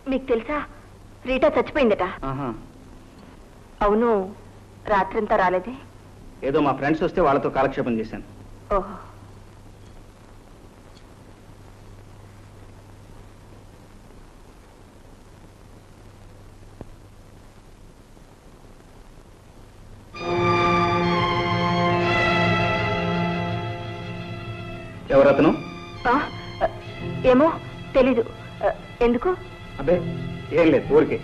మీకు తెలుసా రీటా చచ్చిపోయిందట. అవును, రాత్రంతా రాలేదే. ఏదో మా ఫ్రెండ్స్ వస్తే వాళ్ళతో కాలక్షేపం చేశాను. ఓహో. ఎవరతను? ఏమో తెలీదు. ఎందుకు? అబ్బే ఏం లేదు, ఊరికే.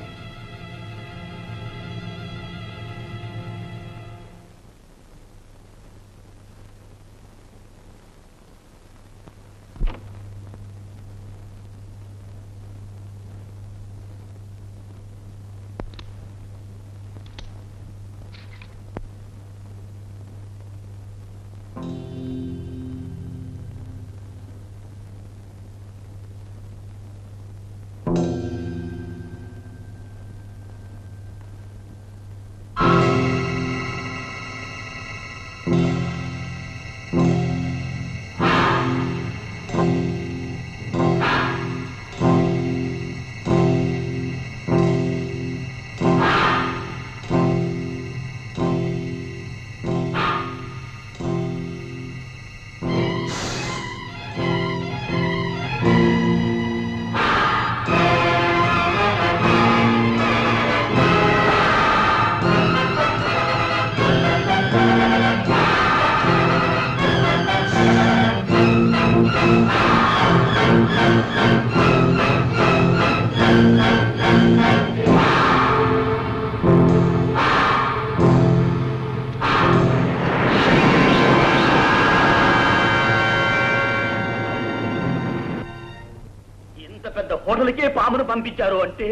హోటల్కే పామును పంపించారు అంటే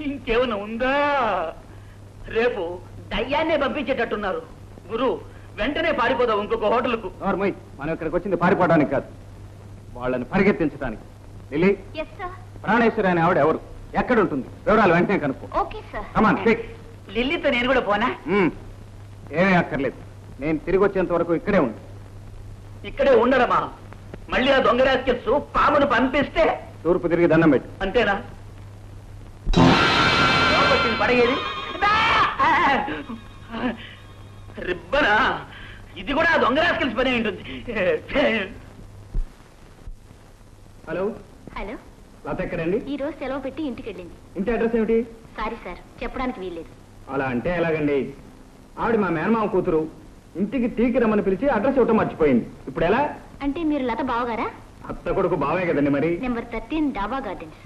ఇంకేమైనా ఉందా? రేపు దయ్యాన్నే పంపించేటట్టున్నారు. గురు, వెంటనే పారిపోదాం ఇంకొక హోటల్కు. మనం ఇక్కడికి వచ్చింది పారిపోవడానికి కాదు, వాళ్ళని పరిగెత్తించడానికి. లిల్లీ, ప్రాణేశ్వరి అనే ఆవిడ ఎవరు, ఎక్కడ ఉంటుంది, వివరాలు వెంటనే కనుక్కో. లిల్లీతో నేను కూడా పోనా? ఏమీ అక్కర్లేదు, నేను తిరిగి వచ్చేంత వరకు ఇక్కడే ఉండు. ఇక్కడే ఉండడమా? మళ్ళీ ఆ దొంగ రాస్కెల్స్ పామును పంపిస్తే తూర్పు తిరిగి దండం పెట్టు. అంతేనా? పడగేది రిబ్బనా? ఇది కూడా దొంగ రాస్కెల్స్ పని ఉంటుంది. హలో హలో, లత ఎక్కడండి? ఈ రోజు సెలవు పెట్టి ఇంటికి వెళ్ళింది. ఇంటి అడ్రస్ ఏమిటి? సారీ సార్, చెప్పడానికి వీల్లేదు. అలా అంటే ఎలాగండి? ఆవిడ మా మేనమామ కూతురు, ఇంటికి టీకి రమ్మని పిలిచి అడ్రస్ ఇవ్వటం మర్చిపోయింది. ఇప్పుడు ఎలా? అంటే మీరు లత బావగారా? అత్త కొడుకు బావే కదండి. మరి నెంబర్ 13 డాబా గార్డెన్స్.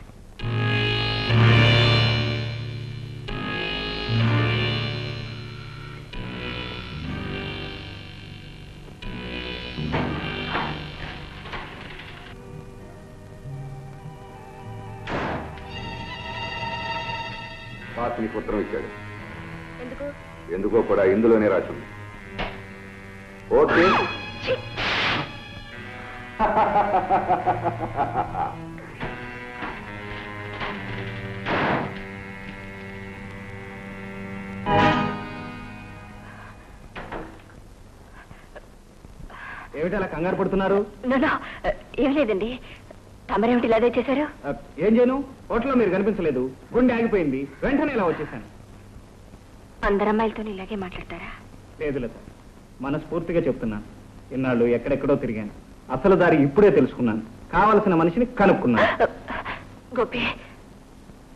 బాస్ నీకు ఉత్తరం ఇచ్చాడు. ఎందుకు? ఎందుకో కూడా ఇందులోనే రాసి ఉంది. ఓకే. ఏమిటి అలా కంగారు పడుతున్నారు? ఏం లేదండి. తమరేమిటి ఇలా చేశారు? ఏం చేయను, హోటల్లో మీరు కనిపించలేదు, గుండె ఆగిపోయింది, వెంటనే ఇలా వచ్చేసాను. అందరు అమ్మాయిలతో ఇలాగే మాట్లాడతారా? లేదు లత, మనస్ఫూర్తిగా చెప్తున్నాను. ఇన్నాళ్ళు ఎక్కడెక్కడో తిరిగాను, అసలు దారి ఇప్పుడే తెలుసుకున్నాను, కావలసిన మనిషిని కనుక్కున్నాను. గోపి.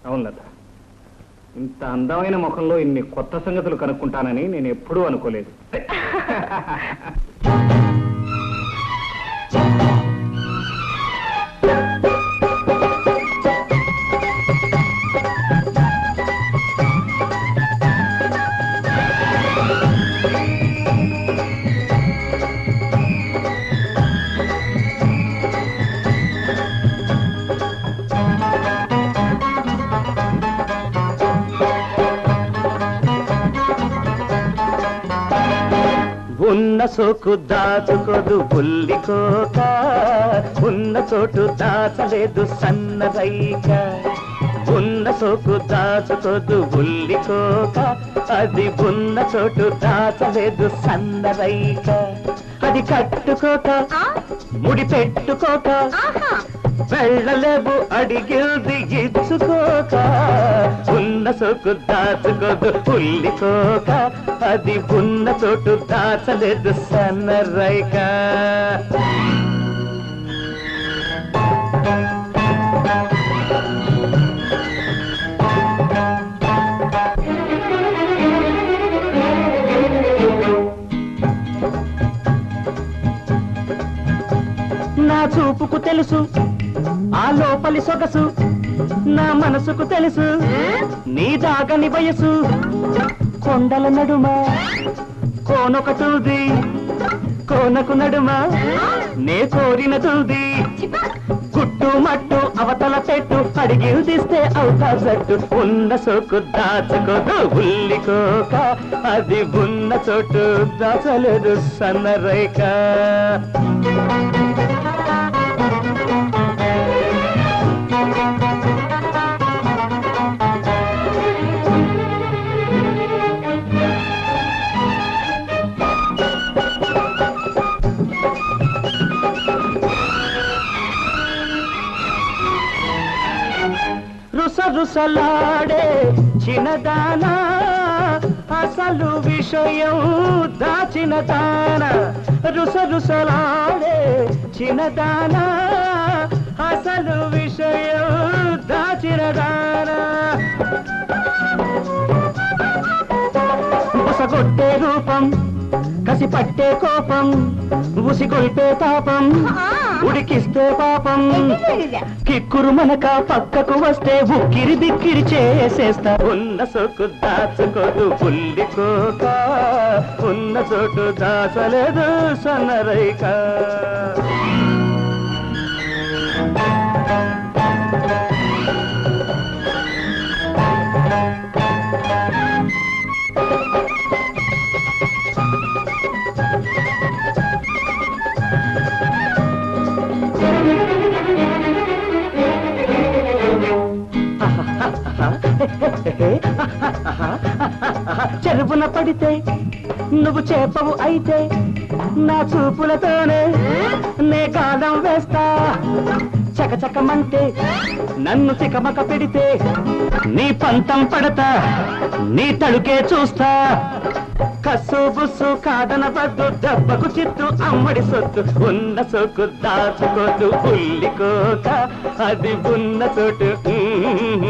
అవును లత, ఇంత అందమైన ముఖంలో ఇన్ని కొత్త సంగతులు కనుక్కుంటానని నేను ఎప్పుడూ అనుకోలేదు. ఉన్న సోకు దాచుకోదు బుల్లికోక, ఉన్న చోటు దాచలేదు సన్నరైక. ఉన్న సోకు దాచుకోదు బుల్లికోక, అది ఉన్న చోటు దాచలేదు సన్నరైక. అది కట్టుకోక ముడి పెట్టుకోక, వెళ్ళలేవు అడిగింది ఇచ్చుకోక. ఉన్న సోకు దాచుకోదు పుల్లికోక, అది ఉన్న చోటు దాచలేదు సన్నరైక. నా చూపుకు తెలుసు ఆ లోపలి సొగసు, నా మనసుకు తెలుసు నీ దాగని వయసు. కొండల నడుమ కోనొకటుంది, కోనకు నడుమ నే కోరిన తుంది. గుట్టు మట్టు అవతల పెట్టు, అడిగి తీస్తే అవకాశట్టు. ఉన్న సోకు దాచుకోదు ఉల్లికోక, అది ఉన్న చోటు దాచలేదు సన్నరైక. రుసరుసలాడే చిన్నదానా, అసలు విషయం దాచిన దానా. రుసరుసలాడే చిన్నదానా, అసలు విషయం దాచిన దానా. ఉసగొట్టే రూపం, కసి పట్టే కోపం, ఉసిగొల్పే తాపం, ఉడికిస్తే పాపం. కిక్కురు మనక పక్కకు వస్తే ఉక్కిరి బిక్కిరి చేసేస్తా. ఉన్న సోకు దాచుకోదు పుల్లికోక, ఉన్న చోటు దాచలేదు సన్నరైక. చెరుపున పడితే నువ్వు చేపవు అయితే, నా చూపులతోనే నే గాలం వేస్తా. చకచకమంటే నన్ను చికమక పెడితే, నీ పంతం పడతా, నీ తడుకే చూస్తా. కస్సు బుస్సు కాదనబద్దు, దెబ్బకు చిత్తు అమ్మడి సొత్తు. ఉన్న సోకు దాచుకోదు ఉల్లికోక, అది ఉన్న చోటు